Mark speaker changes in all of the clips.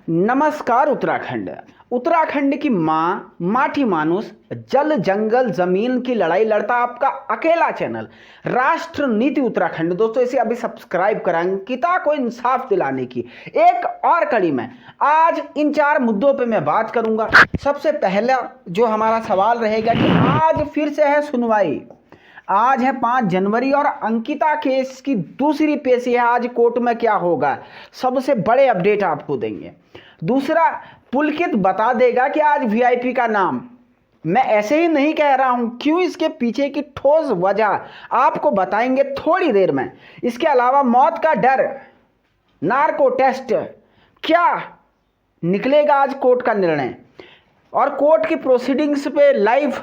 Speaker 1: नमस्कार उत्तराखंड। उत्तराखंड की माँ माठी मानुस जल जंगल जमीन की लड़ाई लड़ता आपका अकेला चैनल राष्ट्र नीति उत्तराखंड। दोस्तों इसे अभी सब्सक्राइब करें अंकिता को इंसाफ दिलाने की एक और कड़ी में आज इन 4 मुद्दों पे मैं बात करूंगा। सबसे पहला जो हमारा सवाल रहेगा कि आज फिर से है सुनवाई। आज है 5 जनवरी और अंकिता केस की दूसरी पेशी है। आज कोर्ट में क्या होगा, सबसे बड़े अपडेट आपको देंगे। दूसरा, पुलकित बता देगा कि आज वीआईपी का नाम, मैं ऐसे ही नहीं कह रहा हूं, क्यों, इसके पीछे की ठोस वजह आपको बताएंगे थोड़ी देर में। इसके अलावा मौत का डर, नार्को टेस्ट, क्या निकलेगा आज कोर्ट का निर्णय, और कोर्ट की प्रोसीडिंग्स पे लाइव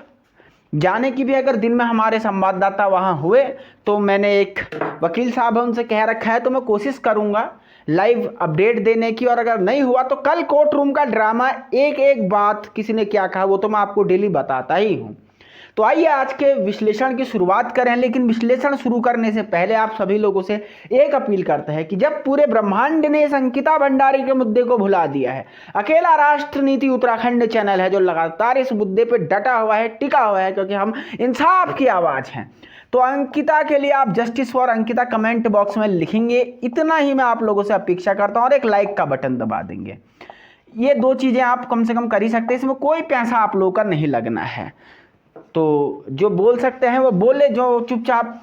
Speaker 1: जाने की भी अगर दिन में हमारे संवाददाता वहां हुए तो मैंने एक वकील साहब है उनसे कह रखा है, तो मैं कोशिश करूंगा लाइव अपडेट देने की। और अगर नहीं हुआ तो कल कोर्ट रूम का ड्रामा, एक एक बात किसी ने क्या कहा वो तो मैं आपको डेली बताता ही हूं। तो आइए आज के विश्लेषण की शुरुआत करें। लेकिन विश्लेषण शुरू करने से पहले आप सभी लोगों से एक अपील करते हैं कि जब पूरे ब्रह्मांड ने इस अंकिता भंडारी के मुद्दे को भुला दिया है, अकेला राष्ट्र नीति उत्तराखंड चैनल है जो लगातार इस मुद्दे पर डटा हुआ है, टिका हुआ है, क्योंकि हम इंसाफ की आवाज हैं। तो अंकिता के लिए आप justice for Ankita comment box में लिखेंगे, इतना ही मैं आप लोगों से अपेक्षा करता हूं, और एक लाइक का बटन दबा देंगे। ये 2 चीजें आप कम से कम कर ही सकते हैं, इसमें कोई पैसा आप लोगों का नहीं लगना है। तो जो बोल सकते हैं वो बोले, जो चुपचाप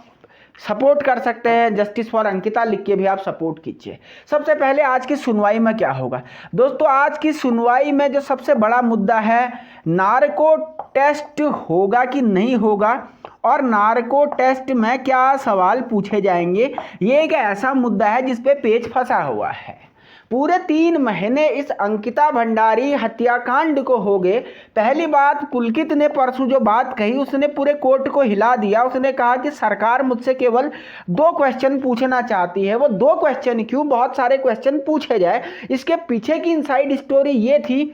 Speaker 1: सपोर्ट कर सकते हैं जस्टिस फॉर अंकिता लिख के भी आप सपोर्ट कीजिए। सबसे पहले आज की सुनवाई में क्या होगा दोस्तों, आज की सुनवाई में जो सबसे बड़ा मुद्दा है, नार्को टेस्ट होगा कि नहीं होगा, और नार्को टेस्ट में क्या सवाल पूछे जाएंगे। ये एक ऐसा मुद्दा है जिसपे पेच फंसा हुआ है। पूरे 3 महीने इस अंकिता भंडारी हत्याकांड को हो गए। पहली बात, पुलकित ने परसों जो बात कही उसने पूरे कोर्ट को हिला दिया। उसने कहा कि सरकार मुझसे केवल 2 क्वेश्चन पूछना चाहती है। वो 2 क्वेश्चन क्यों, बहुत सारे क्वेश्चन पूछे जाए। इसके पीछे की इनसाइड स्टोरी ये थी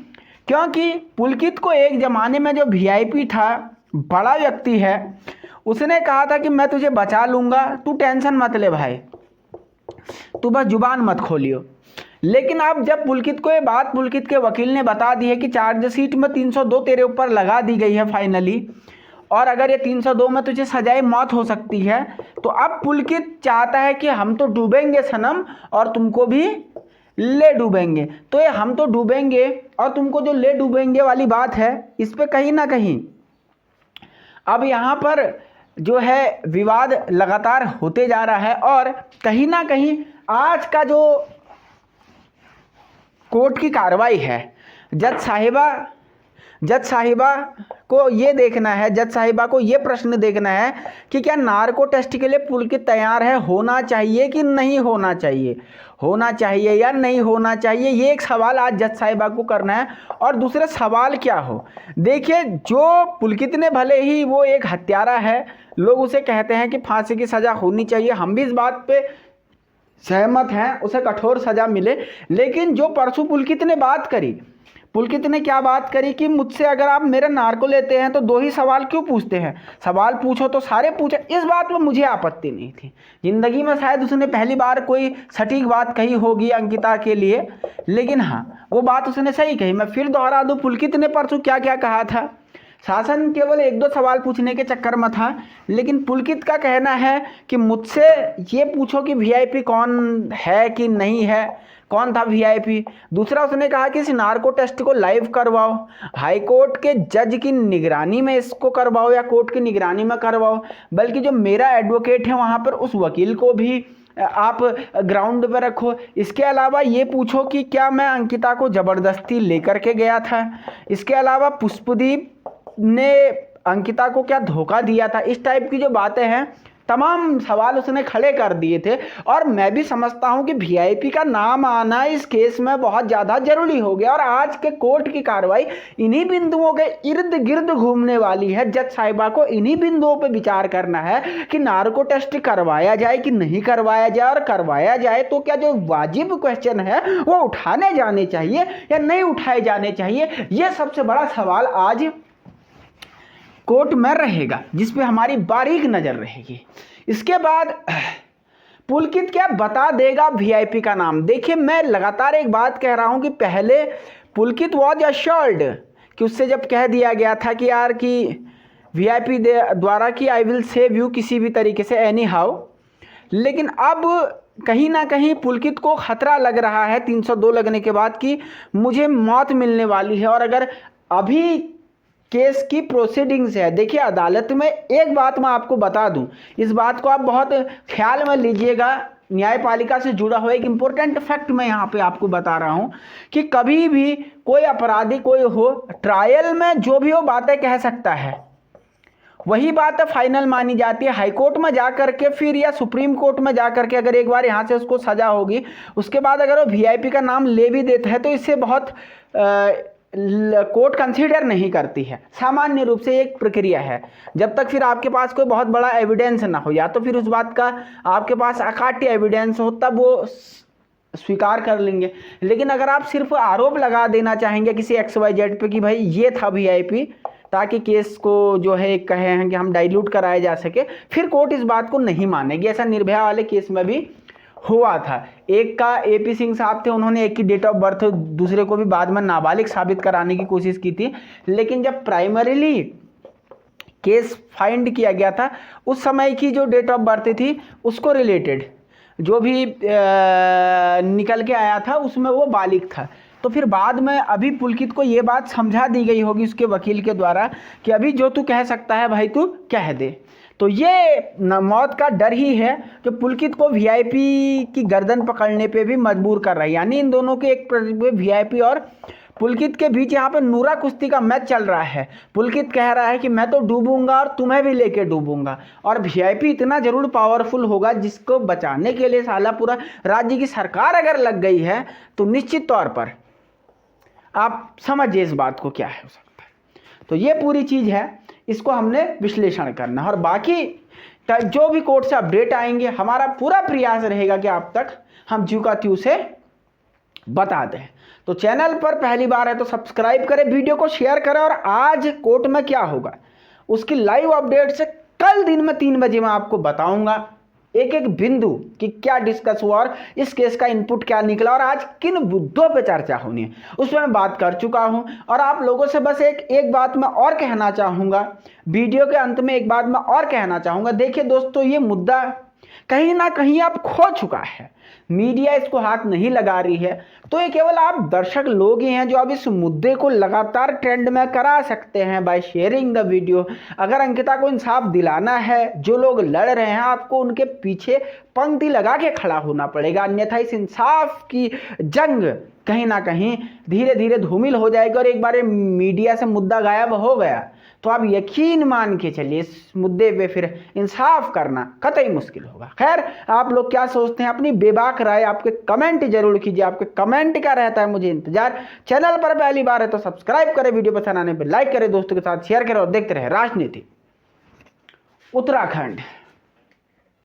Speaker 1: क्योंकि पुलकित को एक जमाने में जो वीआईपी था, बड़ा व्यक्ति है, उसने कहा था कि मैं तुझे बचा लूंगा, तू टेंशन मत ले भाई, तू बस जुबान मत खोलियो। लेकिन अब जब पुलकित को ये बात पुलकित के वकील ने बता दी है कि चार्जशीट में 302 तेरे ऊपर लगा दी गई है फाइनली, और अगर ये 302 में तुझे सजाए मौत हो सकती है, तो अब पुलकित चाहता है कि हम तो डूबेंगे सनम और तुमको भी ले डूबेंगे। तो ये हम तो डूबेंगे और तुमको जो ले डूबेंगे वाली बात है, इस पे कहीं ना कहीं अब यहाँ पर जो है विवाद लगातार होते जा रहा है। और कहीं ना कहीं आज का जो कोर्ट की कार्रवाई है, जज साहिबा को ये देखना है, जज साहिबा को ये प्रश्न देखना है कि क्या नार्को टेस्ट के लिए पुलकित तैयार है, होना चाहिए कि नहीं होना चाहिए, होना चाहिए या नहीं होना चाहिए, ये एक सवाल आज जज साहिबा को करना है। और दूसरा सवाल क्या हो, देखिए, जो पुलकित ने, भले ही वो एक हत्यारा है, लोग उसे कहते हैं कि फांसी की सज़ा होनी चाहिए, हम भी इस बात पे सहमत हैं, उसे कठोर सजा मिले। लेकिन जो परसों पुलकित ने बात करी, पुलकित ने क्या बात करी कि मुझसे अगर आप मेरे नार्को लेते हैं तो 2 ही सवाल क्यों पूछते हैं, सवाल पूछो तो सारे पूछे। इस बात में मुझे आपत्ति नहीं थी, जिंदगी में शायद उसने पहली बार कोई सटीक बात कही होगी अंकिता के लिए, लेकिन हाँ, वो बात उसने सही कही। मैं फिर दोहरा दूं, पुलकित ने परसों क्या क्या कहा था। शासन केवल 1-2 सवाल पूछने के चक्कर में था, लेकिन पुलकित का कहना है कि मुझसे ये पूछो कि वीआईपी कौन है कि नहीं है, कौन था वीआईपी। दूसरा, उसने कहा कि इस नार्को टेस्ट को लाइव करवाओ, हाई कोर्ट के जज की निगरानी में इसको करवाओ या कोर्ट की निगरानी में करवाओ, बल्कि जो मेरा एडवोकेट है वहाँ पर उस वकील को भी आप ग्राउंड पर रखो। इसके अलावा ये पूछो कि क्या मैं अंकिता को ज़बरदस्ती लेकर के गया था। इसके अलावा पुष्पदीप ने अंकिता को क्या धोखा दिया था। इस टाइप की जो बातें हैं, तमाम सवाल उसने खड़े कर दिए थे। और मैं भी समझता हूं कि वीआईपी का नाम आना इस केस में बहुत ज़्यादा जरूरी हो गया, और आज के कोर्ट की कार्रवाई इन्हीं बिंदुओं के इर्द गिर्द घूमने वाली है। जज साहिबा को इन्हीं बिंदुओं पर विचार करना है कि नार्को टेस्ट करवाया जाए कि नहीं करवाया जाए, और करवाया जाए तो क्या जो वाजिब क्वेश्चन है वो उठाने जाने चाहिए या नहीं उठाए जाने चाहिए। ये सबसे बड़ा सवाल आज कोर्ट में रहेगा, जिस पे हमारी बारीक नजर रहेगी। इसके बाद पुलकित क्या बता देगा वीआईपी का नाम। देखिए मैं लगातार एक बात कह रहा हूं कि पहले पुलकित वॉज अश्योर्ड कि उससे जब कह दिया गया था कि यार कि वीआईपी द्वारा कि आई विल सेव यू किसी भी तरीके से एनी हाउ, लेकिन अब कहीं ना कहीं पुलकित को खतरा लग रहा है 302 लगने के बाद कि मुझे मौत मिलने वाली है। और अगर अभी केस की प्रोसीडिंग्स है, देखिए अदालत में एक बात मैं आपको बता दूं, इस बात को आप बहुत ख्याल में लीजिएगा, न्यायपालिका से जुड़ा हुआ एक इंपॉर्टेंट फैक्ट मैं यहाँ पे आपको बता रहा हूँ कि कभी भी कोई अपराधी कोई हो, ट्रायल में जो भी वो बातें कह सकता है वही बात फाइनल मानी जाती है। हाई कोर्ट में जाकर के फिर या सुप्रीम कोर्ट में जाकर के अगर एक बार यहाँ से उसको सजा होगी, उसके बाद अगर वो वीआईपी का नाम ले भी देता है तो इससे बहुत कोर्ट कंसीडर नहीं करती है। सामान्य रूप से एक प्रक्रिया है, जब तक फिर आपके पास कोई बहुत बड़ा एविडेंस ना हो, या तो फिर उस बात का आपके पास अकाट्य एविडेंस हो तब वो स्वीकार कर लेंगे। लेकिन अगर आप सिर्फ आरोप लगा देना चाहेंगे किसी XYZ पे कि भाई ये था वीआईपी, ताकि केस को जो है कहे हैं कि हम डाइल्यूट कराया जा सके, फिर कोर्ट इस बात को नहीं मानेगी। ऐसा निर्भया वाले केस में भी हुआ था। एक का AP सिंह साहब थे, उन्होंने एक की डेट ऑफ बर्थ दूसरे को भी बाद में नाबालिग साबित कराने की कोशिश की थी, लेकिन जब प्राइमरीली केस फाइंड किया गया था उस समय की जो डेट ऑफ बर्थ थी उसको रिलेटेड जो भी निकल के आया था उसमें वो बालिग था। तो फिर बाद में अभी पुलकित को ये बात समझा दी गई होगी उसके वकील के द्वारा कि अभी जो तू कह सकता है भाई तू कह दे। तो ये मौत का डर ही है जो पुलकित को वीआईपी की गर्दन पकड़ने पे भी मजबूर कर रहा है। यानी इन दोनों के एक वीआईपी और पुलकित के बीच यहाँ पे नूरा कुश्ती का मैच चल रहा है। पुलकित कह रहा है कि मैं तो डूबूंगा और तुम्हें भी लेके डूबूंगा, और वीआईपी इतना जरूर पावरफुल होगा जिसको बचाने के लिए साला पूरा राज्य की सरकार अगर लग गई है तो निश्चित तौर पर आप समझिए इस बात को क्या है हो सकता है। तो ये पूरी चीज है, इसको हमने विश्लेषण करना है, और बाकी जो भी कोर्ट से अपडेट आएंगे हमारा पूरा प्रयास रहेगा कि आप तक हम ज्यों का त्यों से बता दें। तो चैनल पर पहली बार है तो सब्सक्राइब करें, वीडियो को शेयर करें, और आज कोर्ट में क्या होगा उसकी लाइव अपडेट से कल दिन में 3 बजे मैं आपको बताऊंगा एक एक बिंदु कि क्या डिस्कस हुआ और इस केस का इनपुट क्या निकला और आज किन मुद्दों पे चर्चा होनी है उस पर मैं बात कर चुका हूं। और आप लोगों से बस एक बात मैं और कहना चाहूँगा, वीडियो के अंत में एक बात मैं और कहना चाहूँगा। देखिए दोस्तों, ये मुद्दा कहीं ना कहीं अब खो चुका है, मीडिया इसको हाथ नहीं लगा रही है, तो ये केवल आप दर्शक लोग ही हैं जो अब इस मुद्दे को लगातार ट्रेंड में करा सकते हैं बाय शेयरिंग द वीडियो। अगर अंकिता को इंसाफ दिलाना है, जो लोग लड़ रहे हैं, आपको उनके पीछे पंक्ति लगा के खड़ा होना पड़ेगा, अन्यथा इस इंसाफ की जंग कहीं ना कहीं धीरे धीरे धूमिल हो जाएगी। और एक बार मीडिया से मुद्दा गायब हो गया तो आप यकीन मान के चलिए इस मुद्दे पे फिर इंसाफ करना कतई मुश्किल होगा। खैर, आप लोग क्या सोचते हैं, अपनी बेबाक राय आपके कमेंट जरूर कीजिए। आपके कमेंट का रहता है मुझे इंतजार। चैनल पर पहली बार है तो सब्सक्राइब करें, वीडियो पसंद आने पर लाइक करें, दोस्तों के साथ शेयर करें और देखते रहे राजनीति उत्तराखंड।